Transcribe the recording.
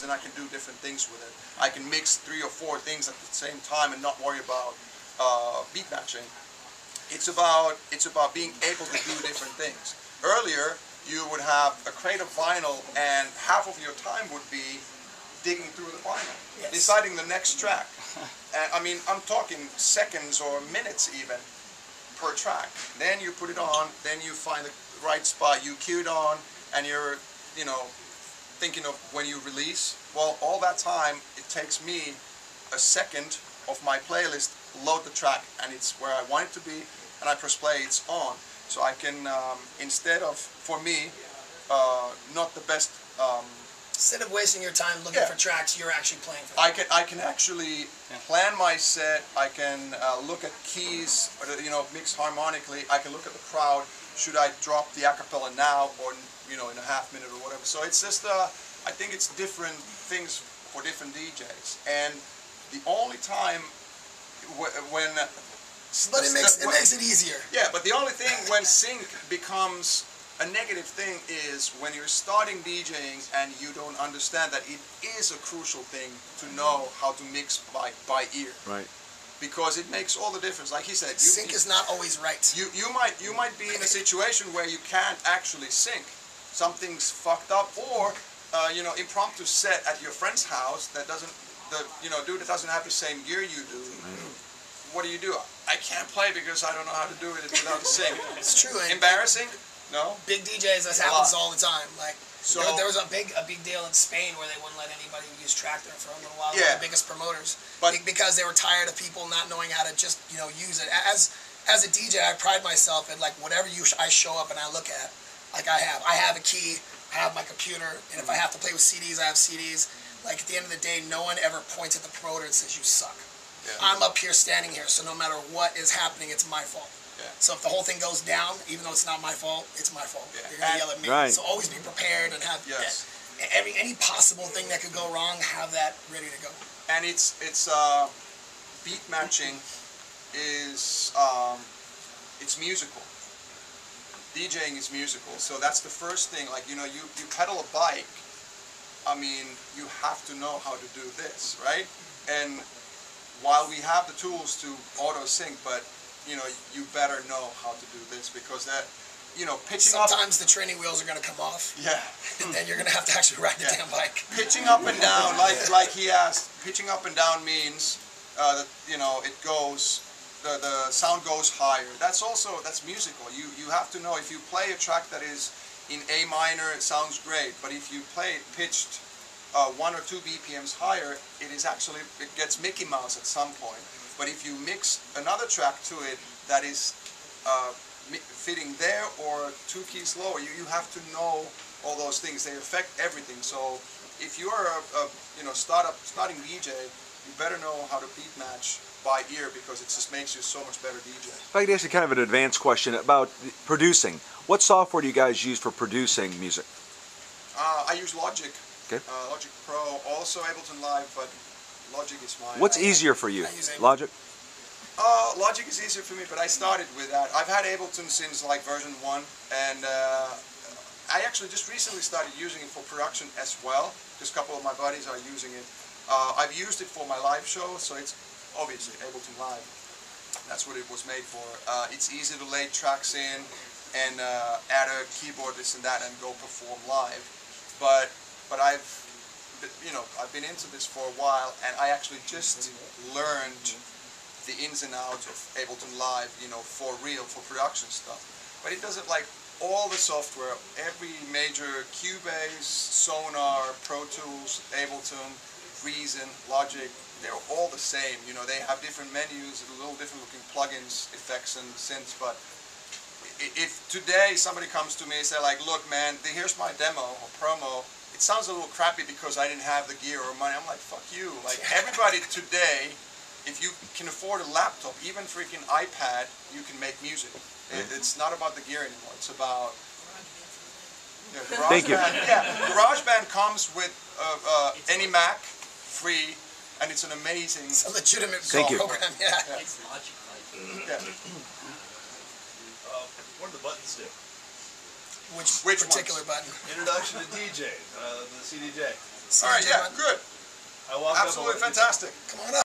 and I can do different things with it. I can mix 3 or 4 things at the same time and not worry about beat matching. It's about being able to do different things. Earlier, you would have a crate of vinyl, and half of your time would be digging through the vinyl, deciding the next track. And I mean, I'm talking seconds or minutes even per track. Then you put it on, then you find the right spot, you cue it on, and you're, you know, thinking of when you release. Well, all that time, it takes me a second of my playlist, load the track, and it's where I want it to be, and I press play, it's on. So I can, instead of, for me, not the best... instead of wasting your time looking for tracks, you're actually playing for them. I can actually plan my set. I can look at keys, you know, mix harmonically. I can look at the crowd. Should I drop the acapella now, or you know, in a half minute or whatever? So it's just, I think it's different things for different DJs. And the only time when but it makes it easier. Yeah, but the only thing when sync becomes a negative thing is when you're starting DJing and you don't understand that it is a crucial thing to know how to mix by ear. Right. Because it makes all the difference. Like he said, sync is not always right. You might be in a situation where you can't actually sync. Something's fucked up, or you know, impromptu set at your friend's house that doesn't, dude that doesn't have the same gear you do. What do? I can't play because I don't know how to do it without a sync. It's true. Embarrassing? No. Big DJs, that happens all the time. Like, so there was a big deal in Spain where they wouldn't let anybody use Tractor for a little while. Yeah. One of the biggest promoters, but because they were tired of people not knowing how to just use it. As a DJ, I pride myself in like whatever I show up and I look at. Like I have a key, I have my computer, and if I have to play with CDs, I have CDs. Like at the end of the day, no one ever points at the promoter and says you suck. Yeah. I'm up here standing here, so no matter what is happening, it's my fault. Yeah. So if the whole thing goes down, even though it's not my fault, it's my fault. Yeah. You're gonna yell at me. Right. So always be prepared and have any possible thing that could go wrong, have that ready to go. And it's beat matching is it's musical. DJing is musical, so that's the first thing. Like you pedal a bike. I mean, you have to know how to do this, right? And while we have the tools to auto sync, but you better know how to do this, because that, pitching sometimes the training wheels are going to come off. Yeah. And then you're going to have to actually ride the damn bike. Pitching up and down, like he asked, pitching up and down means that it goes, the sound goes higher. That's musical. You have to know, if you play a track that is in A minor, it sounds great, but if you play it pitched 1 or 2 BPMs higher, it gets Mickey Mouse at some point. But if you mix another track to it that is fitting there, or 2 keys lower, you have to know all those things. They affect everything. So if you're a starting DJ, you better know how to beat match by ear, because it just makes you so much better DJ. If I could ask you kind of an advanced question about producing. What software do you guys use for producing music? I use Logic. Okay. Logic Pro, also Ableton Live, but Logic is mine. What's easier for you? Logic? Logic is easier for me, but I started with that. I've had Ableton since like version 1, and I actually just recently started using it for production as well, because a couple of my buddies are using it. I've used it for my live show, so it's obviously Ableton Live. That's what it was made for. It's easy to lay tracks in and add a keyboard, this and that, and go perform live. But I've been into this for a while, and I actually just learned the ins and outs of Ableton Live, for real, for production stuff. But it doesn't, like, all the software, every major Cubase, Sonar, Pro Tools, Ableton, Reason, Logic, they're all the same. They have different menus, a little different looking plugins, effects, and synths. But if today somebody comes to me and say, like, look, man, here's my demo or promo, it sounds a little crappy because I didn't have the gear or money. I'm like, fuck you. Like, everybody today, if you can afford a laptop, even freaking iPad, you can make music. It's not about the gear anymore. It's about Thank you. Yeah, GarageBand comes with any Mac, free, and it's an amazing... It's a legitimate program, yeah. It's Logic, yeah. What do the buttons do? Which particular button? Introduction to DJing, the CDJ. See All right, you, yeah, J-Man. good. I walked Absolutely up and fantastic. Come on up.